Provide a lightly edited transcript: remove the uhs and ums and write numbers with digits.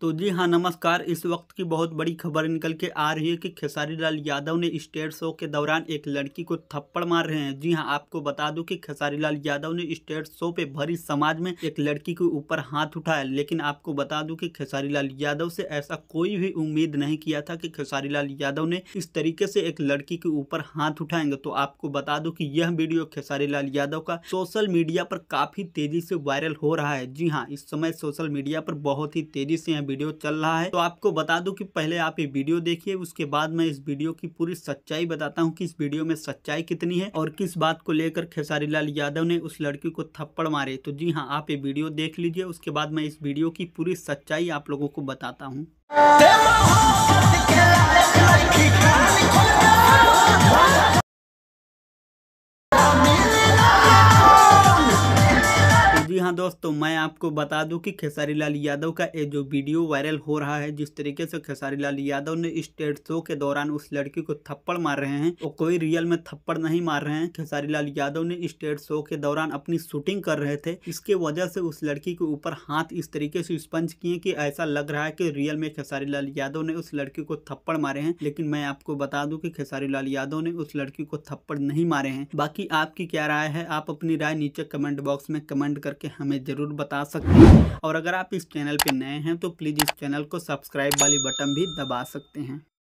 तो जी हाँ, नमस्कार। इस वक्त की बहुत बड़ी खबर निकल के आ रही है कि खेसारी लाल यादव ने स्टेज शो के दौरान एक लड़की को थप्पड़ मार रहे हैं। जी हाँ, आपको बता दूं कि खेसारी लाल यादव ने स्टेज शो पे भरी समाज में एक लड़की के ऊपर हाथ उठाया, लेकिन आपको बता दूं कि खेसारी लाल यादव से ऐसा कोई भी उम्मीद नहीं किया था कि खेसारी लाल यादव ने इस तरीके से एक लड़की के ऊपर हाथ उठाएंगे। तो आपको बता दूं कि यह वीडियो खेसारी लाल यादव का सोशल मीडिया पर काफी तेजी से वायरल हो रहा है। जी हाँ, इस समय सोशल मीडिया पर बहुत ही तेजी से वीडियो चल रहा है। तो आपको बता दूं कि पहले आप ये वीडियो देखिए, उसके बाद मैं इस वीडियो की पूरी सच्चाई बताता हूं कि इस वीडियो में सच्चाई कितनी है और किस बात को लेकर खेसारी लाल यादव ने उस लड़की को थप्पड़ मारे। तो जी हाँ, आप ये वीडियो देख लीजिए, उसके बाद मैं इस वीडियो की पूरी सच्चाई आप लोगों को बताता हूँ। जी हाँ दोस्तों, मैं आपको बता दूं कि खेसारी लाल यादव का ये जो वीडियो वायरल हो रहा है, जिस तरीके से खेसारी लाल यादव ने स्टेज शो के दौरान उस लड़की को थप्पड़ मार रहे हैं, वो कोई रियल में थप्पड़ नहीं मार रहे हैं। खेसारी लाल यादव ने स्टेज शो के दौरान अपनी शूटिंग कर रहे थे, इसके वजह से उस लड़की के ऊपर हाथ इस तरीके से स्पंज किए कि ऐसा लग रहा है कि रियल में खेसारी लाल यादव ने उस लड़की को थप्पड़ मारे हैं। लेकिन मैं आपको बता दूं कि खेसारी लाल यादव ने उस लड़की को थप्पड़ नहीं मारे हैं। बाकी आपकी क्या राय है? आप अपनी राय नीचे कमेंट बॉक्स में कमेंट करके हमें जरूर बता सकते हैं। और अगर आप इस चैनल पे नए हैं तो प्लीज इस चैनल को सब्सक्राइब वाली बटन भी दबा सकते हैं।